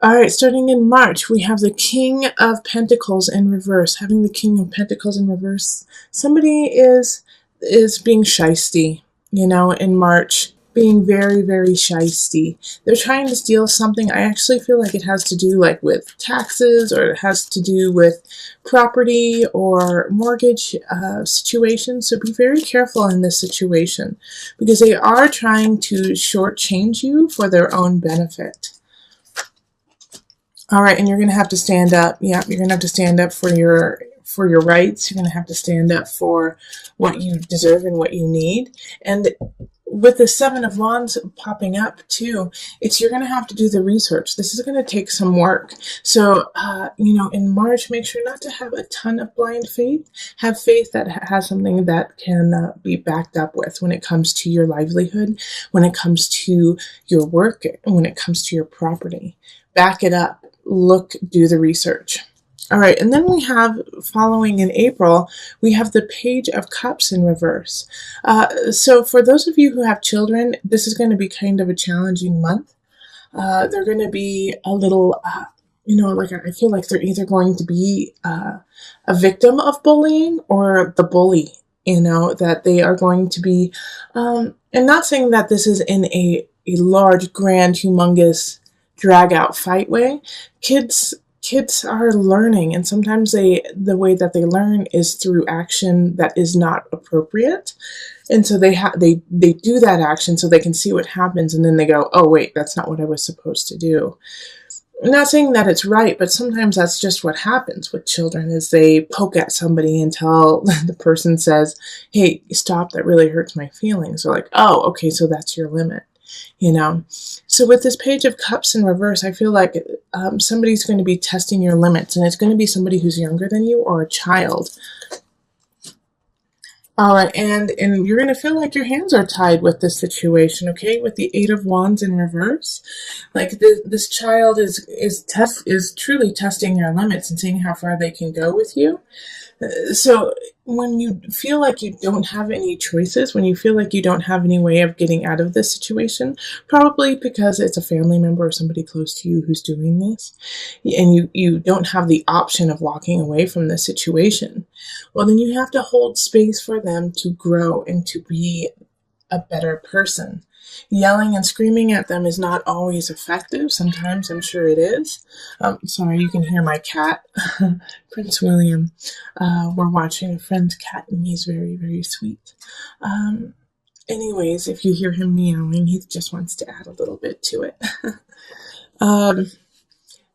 All right, starting in March, we have the King of Pentacles in reverse. Having the King of Pentacles in reverse, somebody is being shysty, in March, being very, very shysty. They're trying to steal something. I actually feel like it has to do like with taxes, or it has to do with property or mortgage situations. So be very careful in this situation, because they are trying to shortchange you for their own benefit. All right, and you're going to have to stand up. Yeah, you're going to have to stand up for your rights. You're going to have to stand up for what you deserve and what you need. And with the Seven of Wands popping up too, you're going to have to do the research. This is going to take some work. So, in March, make sure not to have a ton of blind faith. Have faith that has something that can be backed up with when it comes to your livelihood, when it comes to your work, when it comes to your property. Back it up. Do the research. All right, and then we have, following in April, we have the Page of Cups in reverse. So for those of you who have children, this is going to be kind of a challenging month. They're going to be a little, I feel like they're either going to be a victim of bullying or the bully, that they are going to be, and not saying that this is in a large, grand, humongous, drag out fight way. Kids are learning, and sometimes the way that they learn is through action that is not appropriate, and so they do that action so they can see what happens, and then they go, oh wait, that's not what I was supposed to do. I'm not saying that it's right, but sometimes that's just what happens with children, is they poke at somebody until the person says, hey, stop, that really hurts my feelings. They're like, oh, okay, so that's your limit. So with this Page of Cups in reverse, I feel like somebody's going to be testing your limits, and it's going to be somebody who's younger than you or a child. And you're going to feel like your hands are tied with this situation, okay? With the Eight of Wands in reverse, like this child is truly testing your limits and seeing how far they can go with you. So when you feel like you don't have any choices, when you feel like you don't have any way of getting out of this situation, probably because it's a family member or somebody close to you who's doing this, and you don't have the option of walking away from the situation, well, then you have to hold space for them to grow and to be a better person. Yelling and screaming at them is not always effective. Sometimes I'm sure it is. Sorry, you can hear my cat, Prince William. We're watching a friend's cat, and he's very, very sweet. Anyways, if you hear him meowing, he just wants to add a little bit to it.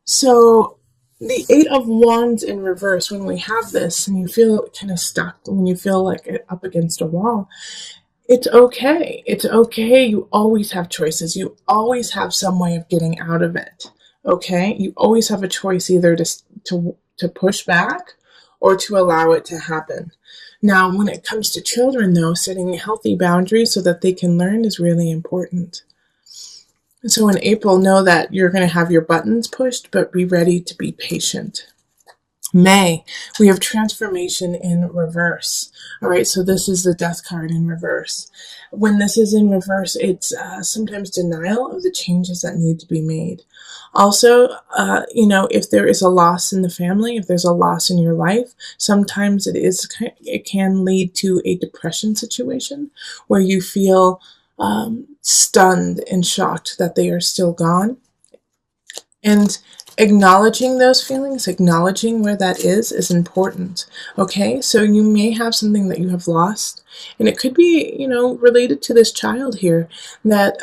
So the Eight of Wands in reverse, when we have this and you feel kind of stuck, when you feel like up against a wall, it's okay. It's okay. You always have choices. You always have some way of getting out of it. Okay? You always have a choice, either to push back or to allow it to happen. Now, when it comes to children, though, setting healthy boundaries so that they can learn is really important. So in April, know that you're going to have your buttons pushed, but be ready to be patient. May, we have transformation in reverse. All right, so this is the Death card in reverse. When this is in reverse, it's sometimes denial of the changes that need to be made. Also, if there is a loss in the family, if there's a loss in your life, sometimes it can lead to a depression situation where you feel stunned and shocked that they are still gone. And acknowledging those feelings, acknowledging where that is important. Okay, so you may have something that you have lost, and it could be, related to this child here that,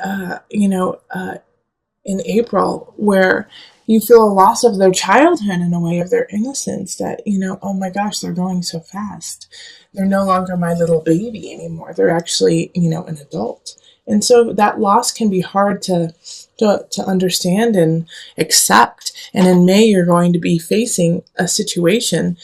in April, where you feel a loss of their childhood in a way, of their innocence, that, oh my gosh, they're going so fast. They're no longer my little baby anymore. They're actually, an adult. And so that loss can be hard to understand and accept. And in May, you're going to be facing a situation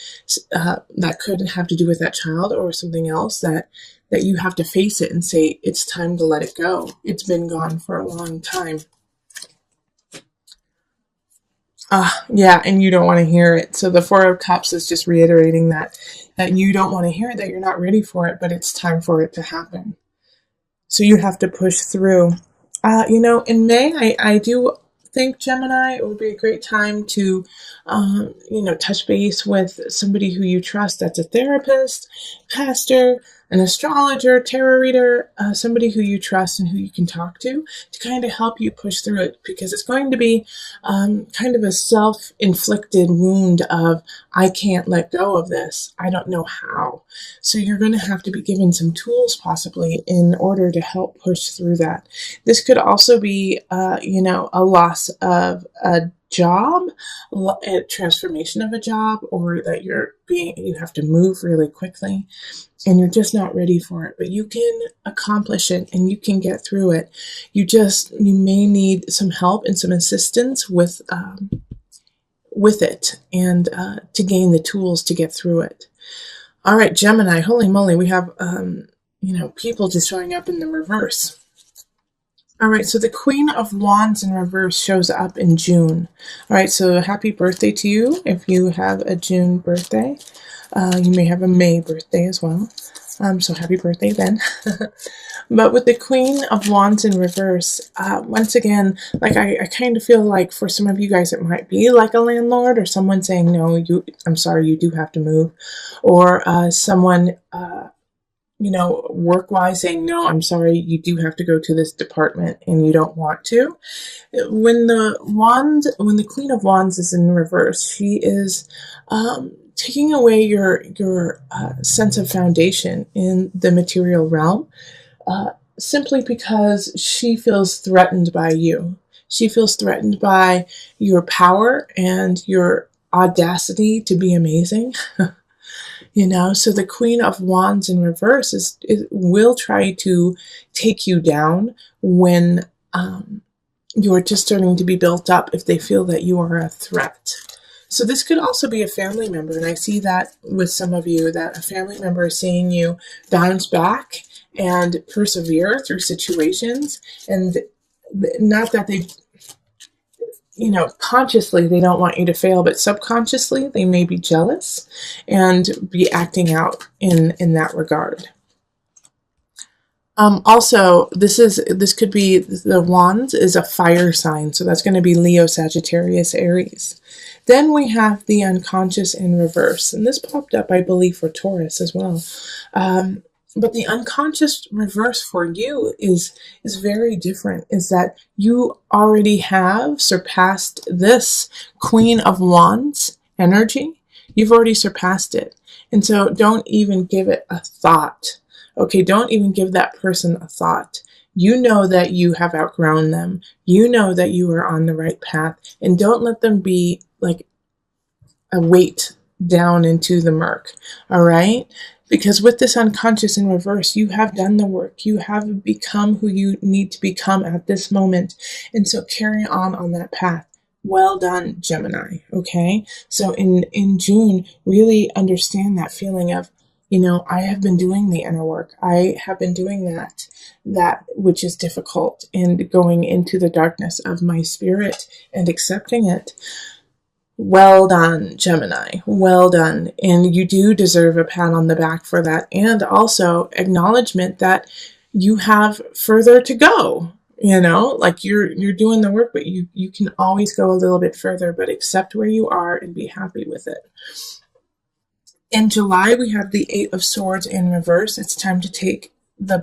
that could have to do with that child or something else that you have to face it and say, it's time to let it go. It's been gone for a long time. Yeah, and you don't want to hear it. So the Four of Cups is just reiterating that you don't want to hear it, that you're not ready for it, but it's time for it to happen. So you have to push through. In May, I do think, Gemini, it would be a great time to, touch base with somebody who you trust. That's a therapist, pastor, an astrologer, tarot reader, somebody who you trust and who you can talk to kind of help you push through it, because it's going to be kind of a self-inflicted wound of, I can't let go of this. I don't know how. So you're going to have to be given some tools possibly in order to help push through that. This could also be, a loss of a job, a transformation of a job, or that you have to move really quickly and you're just not ready for it, but you can accomplish it and you can get through it. You may need some help and some assistance with it and to gain the tools to get through it. All right, Gemini, holy moly, we have, people just showing up in the reverse. All right, so the Queen of Wands in reverse shows up in June. All right, so happy birthday to you if you have a June birthday. You may have a May birthday as well. So happy birthday then. But with the Queen of Wands in reverse, once again, like I kind of feel like for some of you guys it might be like a landlord or someone saying, no, I'm sorry, you do have to move. Or someone... work-wise saying, no, I'm sorry, you do have to go to this department and you don't want to. When the Queen of Wands is in reverse, she is taking away your sense of foundation in the material realm, simply because she feels threatened by you. She feels threatened by your power and your audacity to be amazing. So the Queen of Wands in reverse will try to take you down when you're just starting to be built up, if they feel that you are a threat. So this could also be a family member, and I see that with some of you, that a family member is seeing you bounce back and persevere through situations, and not that they... consciously they don't want you to fail, but subconsciously they may be jealous and be acting out in that regard. Also, this could be, the Wands is a fire sign, so that's going to be Leo, Sagittarius, Aries. Then we have the unconscious in reverse, and this popped up, I believe, for Taurus as well. But the unconscious reverse for you is very different, is that you already have surpassed this Queen of Wands energy. You've already surpassed it. And so don't even give it a thought. Okay, don't even give that person a thought. You know that you have outgrown them. You know that you are on the right path. And don't let them be like a weight down into the murk. All right? Because with this unconscious in reverse, you have done the work. You have become who you need to become at this moment. And so carry on that path. Well done, Gemini. Okay? So in June, really understand that feeling of, I have been doing the inner work. I have been doing that which is difficult, and going into the darkness of my spirit and accepting it. Well done, Gemini. Well done. And you do deserve a pat on the back for that. And also acknowledgement that you have further to go. Like you're doing the work, but you can always go a little bit further, but accept where you are and be happy with it. In July, we have the Eight of Swords in reverse. It's time to take the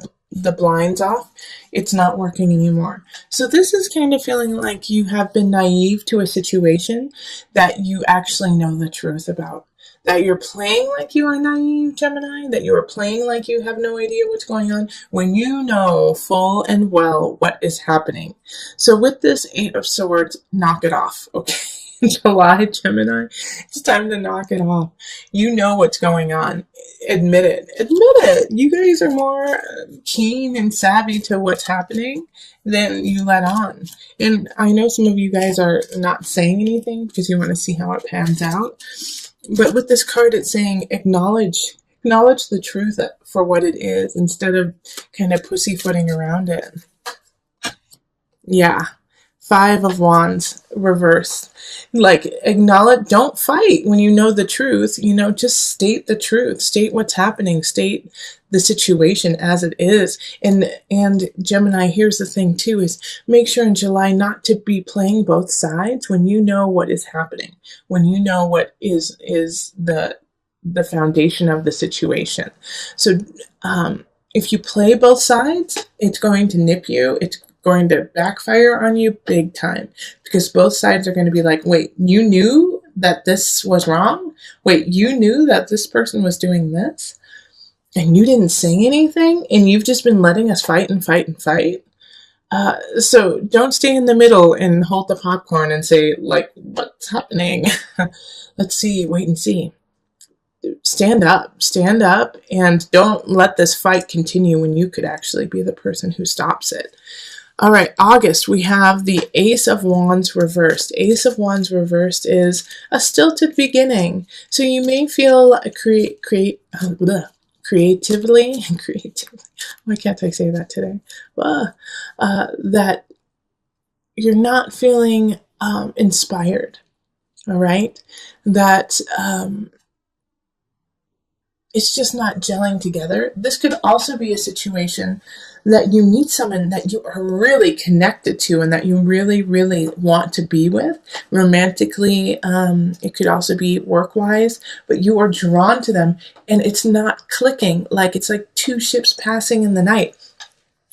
blinds off. It's not working anymore. So this is kind of feeling like you have been naive to a situation that you actually know the truth about. That you're playing like you are naive, Gemini. That you are playing like you have no idea what's going on, when you know full and well what is happening. So with this Eight of Swords, knock it off, okay? July, Gemini, it's time to knock it off. You know what's going on. Admit it. Admit it. You guys are more keen and savvy to what's happening than you let on. And I know some of you guys are not saying anything because you want to see how it pans out. But with this card, it's saying acknowledge the truth for what it is, instead of kind of pussyfooting around it. Yeah. Five of Wands reversed. Like, acknowledge, don't fight when you know the truth. Just state the truth. State what's happening. State the situation as it is. And Gemini, here's the thing too, is make sure in July not to be playing both sides when you know what is happening. When you know what is the foundation of the situation. So if you play both sides, it's going to nip you. It's going to backfire on you big time, because both sides are going to be like, wait, you knew that this was wrong? Wait, you knew that this person was doing this? And you didn't say anything? And you've just been letting us fight and fight and fight? So don't stay in the middle and hold the popcorn and say, like, what's happening? Let's see, wait and see. Stand up, and don't let this fight continue when you could actually be the person who stops it. All right, August, we have the Ace of Wands reversed. Ace of Wands reversed is a stilted beginning. So you may feel creatively, why can't I say that today? That you're not feeling inspired, all right? That it's just not gelling together. This could also be a situation that you meet someone that you are really connected to and that you really, really want to be with. Romantically, it could also be work-wise, but you are drawn to them and it's not clicking. Like, it's like two ships passing in the night,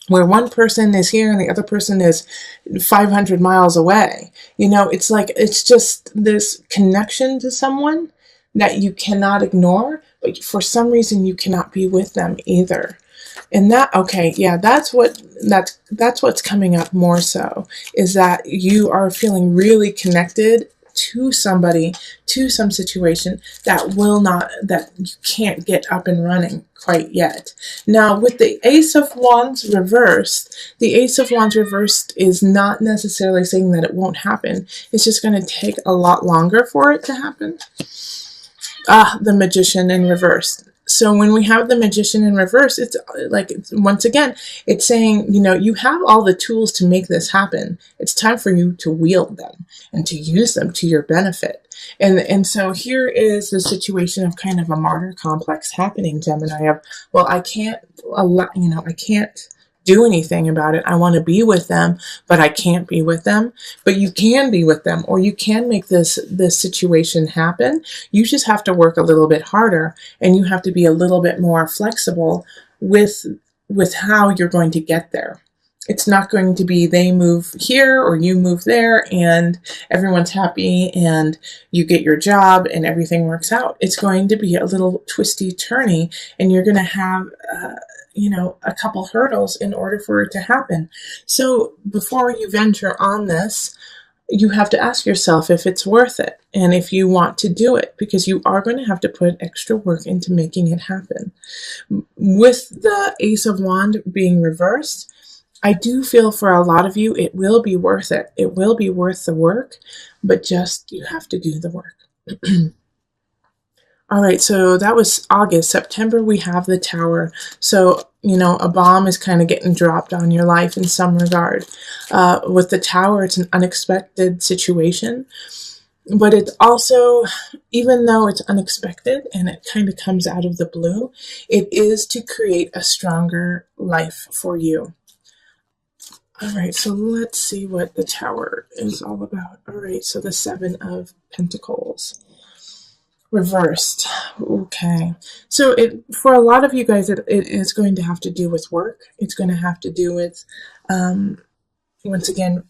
where one person is here and the other person is 500 miles away. It's like, it's just this connection to someone that you cannot ignore, but for some reason you cannot be with them either. And that's what's coming up more so, is that you are feeling really connected to somebody, to some situation that you can't get up and running quite yet. Now, with the Ace of Wands reversed, the Ace of Wands reversed is not necessarily saying that it won't happen. It's just going to take a lot longer for it to happen. The Magician in reverse. So when we have the Magician in reverse, it's like, once again, it's saying, you have all the tools to make this happen. It's time for you to wield them and to use them to your benefit. And so here is the situation of kind of a martyr complex happening, Gemini, of, well, I can't do anything about it. I want to be with them, but I can't be with them. But you can be with them, or you can make this situation happen. You just have to work a little bit harder, and you have to be a little bit more flexible with how you're going to get there. It's not going to be they move here or you move there and everyone's happy and you get your job and everything works out. It's going to be a little twisty turny, and you're going to have a couple hurdles in order for it to happen. So before you venture on this, you have to ask yourself if it's worth it and if you want to do it, because you are going to have to put extra work into making it happen. With the Ace of Wands being reversed, I do feel for a lot of you, it will be worth it. It will be worth the work, but just, you have to do the work. All right, so that was August. September, we have the Tower. So, a bomb is kind of getting dropped on your life in some regard. With the Tower, it's an unexpected situation. But it's also, even though it's unexpected and it kind of comes out of the blue, it is to create a stronger life for you. All right, so let's see what the Tower is all about. All right, so the Seven of Pentacles. Reversed. Okay. So for a lot of you guys, it is going to have to do with work. It's going to have to do with, once again,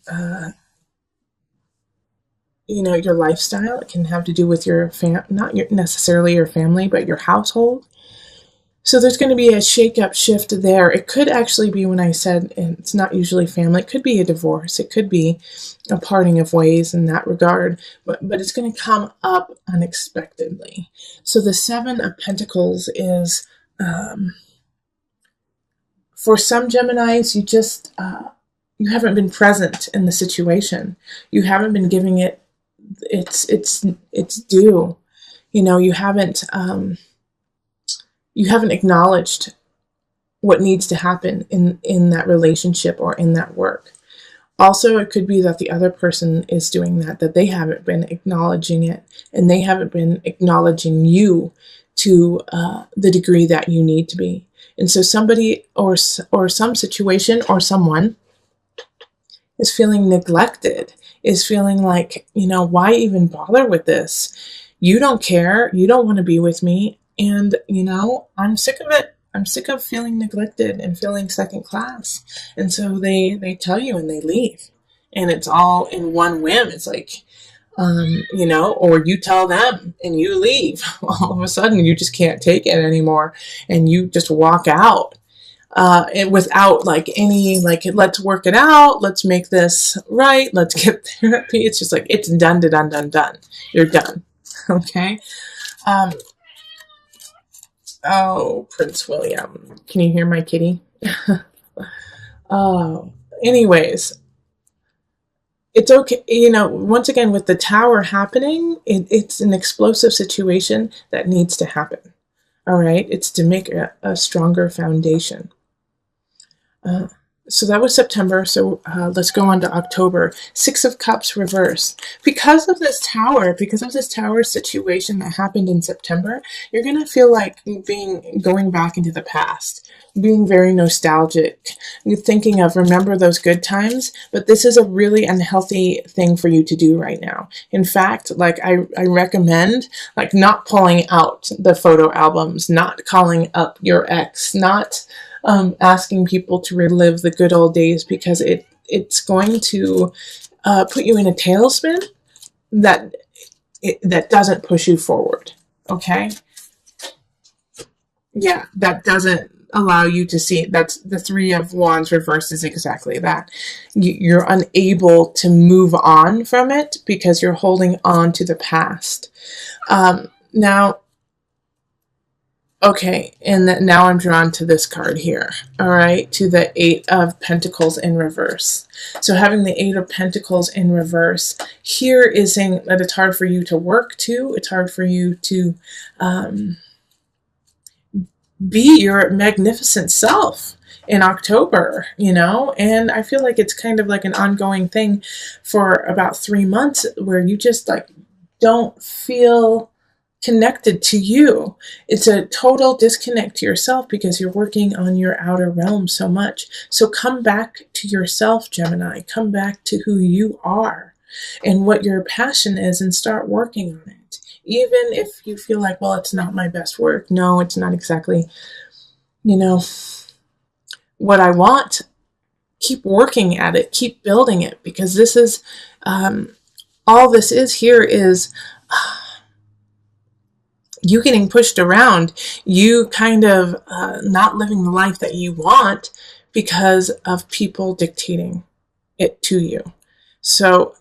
your lifestyle. It can have to do with your not necessarily your family, but your household. So there's going to be a shake-up shift there. It could actually be, when I said it's not usually family, it could be a divorce. It could be a parting of ways in that regard, but it's going to come up unexpectedly. So the Seven of Pentacles is, for some Geminis, you just, you haven't been present in the situation. You haven't been giving it its due. You haven't acknowledged what needs to happen in that relationship or in that work. Also, it could be that the other person is doing that they haven't been acknowledging it, and they haven't been acknowledging you to the degree that you need to be. And so somebody or some situation or someone is feeling neglected, is feeling like, why even bother with this? You don't care. You don't want to be with me. And, I'm sick of it. I'm sick of feeling neglected and feeling second class. And so they tell you and they leave. And it's all in one whim. It's like, or you tell them and you leave. All of a sudden, you just can't take it anymore. And you just walk out. And without any, let's work it out. Let's make this right. Let's get therapy. It's just like, it's done. You're done. Okay. Oh, Prince William. Can you hear my kitty? Oh, anyways, it's okay. Once again, with the tower happening, it's an explosive situation that needs to happen. All right. It's to make a stronger foundation. So that was September. So let's go on to October. 6 of Cups reverse. Because of this tower situation that happened in September, you're going to feel like going back into the past, being very nostalgic. You're thinking of remember those good times, but this is a really unhealthy thing for you to do right now. In fact, I recommend not pulling out the photo albums, not calling up your ex, not asking people to relive the good old days, because it's going to put you in a tailspin that doesn't push you forward. Okay? Yeah, that doesn't allow you to see. That's the 3 of Wands reverse is exactly that. You're unable to move on from it because you're holding on to the past. Now, okay, and now I'm drawn to this card here, all right, to the 8 of Pentacles in reverse. So having the 8 of Pentacles in reverse here is saying that it's hard for you to work to. It's hard for you to be your magnificent self in October, and I feel like it's kind of like an ongoing thing for about 3 months where you just don't feel connected to you. It's a total disconnect to yourself because you're working on your outer realm so much. So come back to yourself, Gemini. Come back to who you are and what your passion is and start working on it. Even if you feel like, well, it's not my best work. No, it's not exactly, what I want. Keep working at it. Keep building it, because this is, all this is here is you getting pushed around, you kind of not living the life that you want because of people dictating it to you. So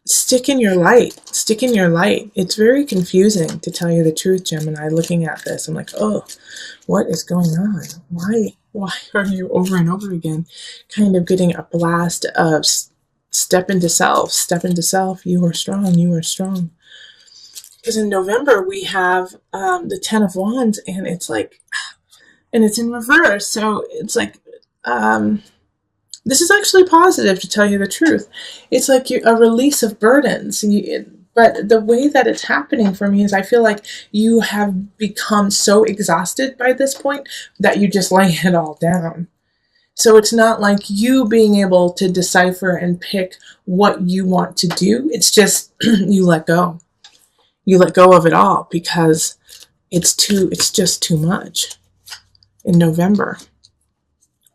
stick in your light. Stick in your light. It's very confusing, to tell you the truth, Gemini. Looking at this, I'm like, oh, what is going on? Why are you over and over again kind of getting a blast of step into self, you are strong. Because in November we have the 10 of Wands, and it's in reverse. So it's this is actually positive, to tell you the truth. It's like a release of burdens. But the way that it's happening for me is I feel like you have become so exhausted by this point that you just lay it all down. So it's not like you being able to decipher and pick what you want to do. It's just you let go. You let go of it all because it's just too much in November.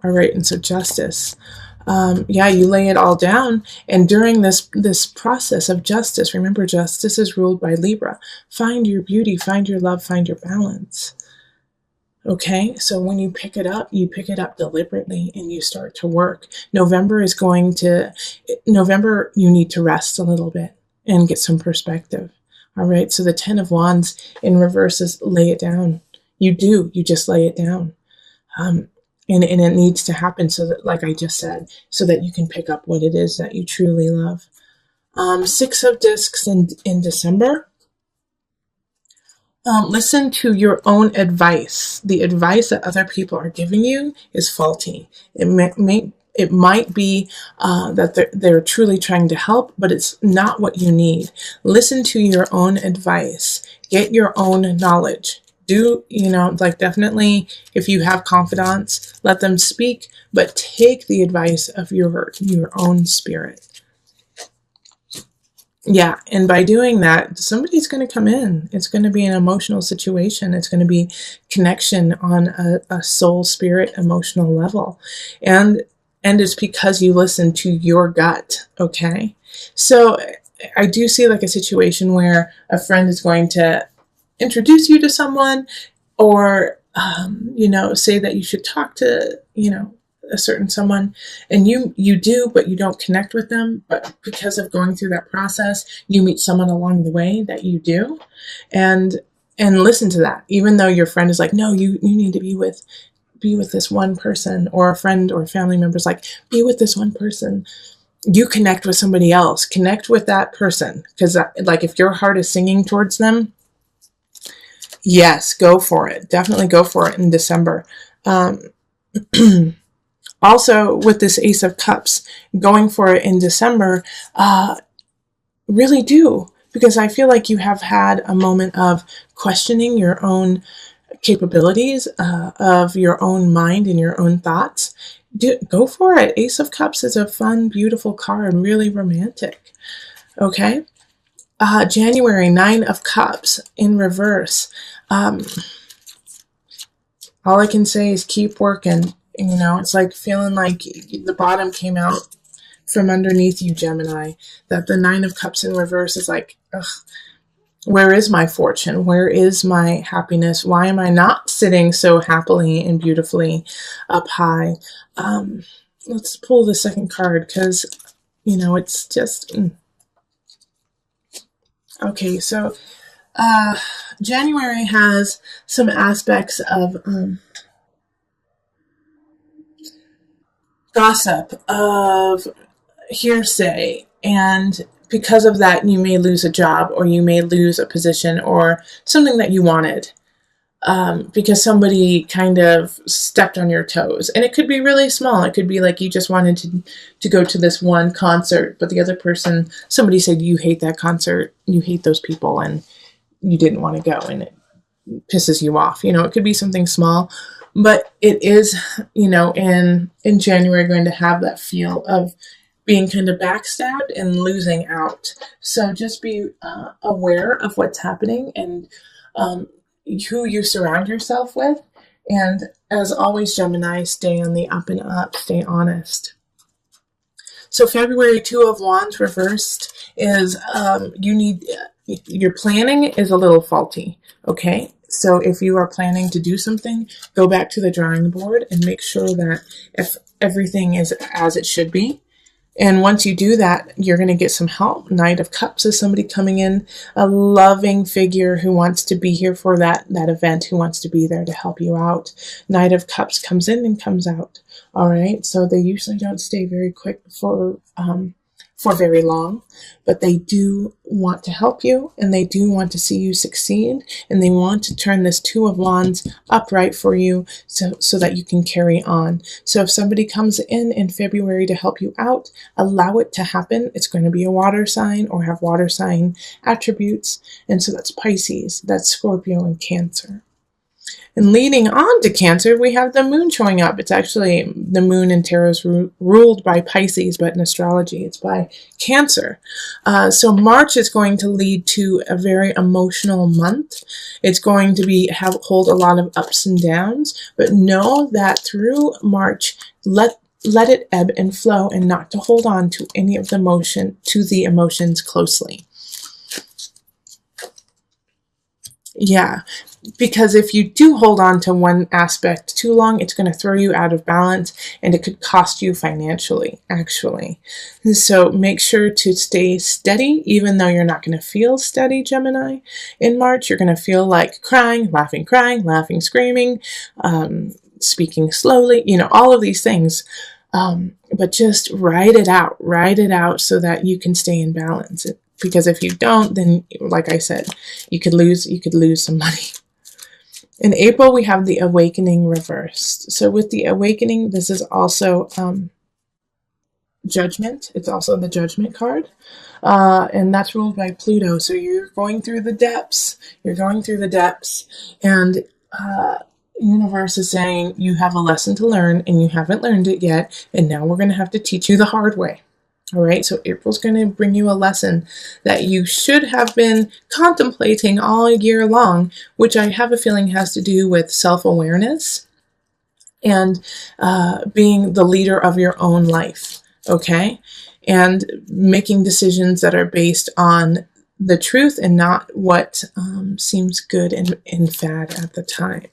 All right, and so justice. You lay it all down, and during this process of justice, remember, justice is ruled by Libra. Find your beauty, find your love, find your balance. Okay, so when you pick it up deliberately and you start to work. November, you need to rest a little bit and get some perspective. All right, so the 10 of Wands in reverse is lay it down. You just lay it down. And it needs to happen so that, like I just said, so that you can pick up what it is that you truly love. 6 of Discs in December. Listen to your own advice. The advice that other people are giving you is faulty. It It might be that they're truly trying to help, but it's not what you need. Listen to your own advice. Get your own knowledge. Do, like, definitely, if you have confidants, let them speak, but take the advice of your own spirit. Yeah, and by doing that, somebody's going to come in. It's going to be an emotional situation. It's going to be connection on a soul, spirit, emotional level. And it's because you listen to your gut, okay? So I do see like a situation where a friend is going to introduce you to someone, or, say that you should talk to, a certain someone, and you do, but you don't connect with them. But because of going through that process, you meet someone along the way that you do, and listen to that. Even though your friend is like, no, you need to be with this one person, or a friend or family member's like, be with this one person. You connect with somebody else. Connect with that person, because like if your heart is singing towards them, yes, go for it. Definitely go for it in December. Also, with this Ace of Cups, going for it in December, really do, because I feel like you have had a moment of questioning your own capabilities, of your own mind and your own thoughts. Go for it. Ace of Cups is a fun, beautiful card, really romantic. Okay? January, 9 of Cups in reverse. All I can say is keep working. It's like feeling like the bottom came out from underneath you, Gemini. That the 9 of Cups in reverse is like, ugh, where is my fortune? Where is my happiness? Why am I not sitting so happily and beautifully up high? Let's pull the second card, because, it's just... Okay, so January has some aspects of... gossip, of hearsay, and because of that you may lose a job, or you may lose a position, or something that you wanted, because somebody kind of stepped on your toes. And it could be really small. It could be like you just wanted to go to this one concert, but the other person, somebody said you hate that concert, you hate those people, and you didn't want to go, and it pisses you off. It could be something small. But it is, in January, going to have that feel of being kind of backstabbed and losing out. So just be aware of what's happening, and who you surround yourself with. And as always, Gemini, stay on the up and up, stay honest. So February, 2 of Wands reversed is your planning is a little faulty, okay? So if you are planning to do something, go back to the drawing board and make sure that if everything is as it should be. And once you do that, you're going to get some help. Knight of Cups is somebody coming in, a loving figure who wants to be here for that event, who wants to be there to help you out. Knight of Cups comes in and comes out. All right. So they usually don't stay very quick for very long, but they do want to help you, and they do want to see you succeed, and they want to turn this 2 of Wands upright for you, so that you can carry on. So if somebody comes in February to help you out, allow it to happen. It's going to be a water sign or have water sign attributes, and so that's Pisces, that's Scorpio, and Cancer. And leading on to Cancer, we have the moon showing up. It's actually, the moon in tarot is ruled by Pisces, but in astrology, it's by Cancer. So March is going to lead to a very emotional month. It's going to hold a lot of ups and downs, but know that through March, let it ebb and flow, and not to hold on to any of the emotions closely. Yeah, because if you do hold on to one aspect too long, it's going to throw you out of balance, and it could cost you financially, actually. So make sure to stay steady, even though you're not going to feel steady, Gemini. In March, you're going to feel like crying, laughing, screaming, speaking slowly, all of these things. But just write it out so that you can stay in balance. Because if you don't, then, like I said, you could lose some money. In April, we have the Awakening reversed. So with the Awakening, this is also Judgment. It's also the Judgment card. And that's ruled by Pluto. So you're going through the depths. You're going through the depths. And universe is saying you have a lesson to learn and you haven't learned it yet. And now we're going to have to teach you the hard way. All right, so April's going to bring you a lesson that you should have been contemplating all year long, which I have a feeling has to do with self-awareness and being the leader of your own life, okay? And making decisions that are based on the truth and not what seems good and fad at the time.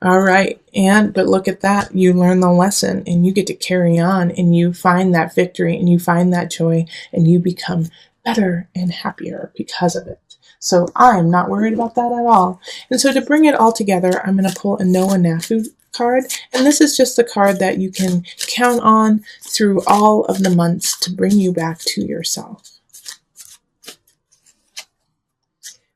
All right, but look at that. You learn the lesson and you get to carry on and you find that victory and you find that joy and you become better and happier because of it. So I'm not worried about that at all. And so to bring it all together, I'm going to pull a Noah Nafu card. And this is just the card that you can count on through all of the months to bring you back to yourself.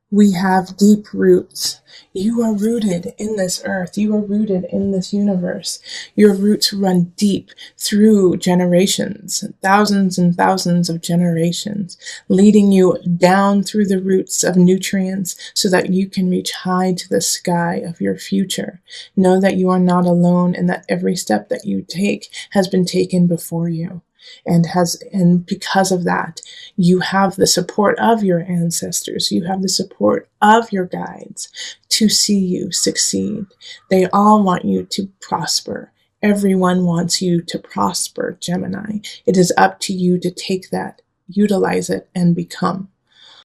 We have deep roots. You are rooted in this earth. You are rooted in this universe. Your roots run deep through generations, thousands and thousands of generations, leading you down through the roots of nutrients so that you can reach high to the sky of your future. Know that you are not alone and that every step that you take has been taken before you. And because of that, you have the support of your ancestors. You have the support of your guides to see you succeed. They all want you to prosper. Everyone wants you to prosper, Gemini. It is up to you to take that, utilize it, and become.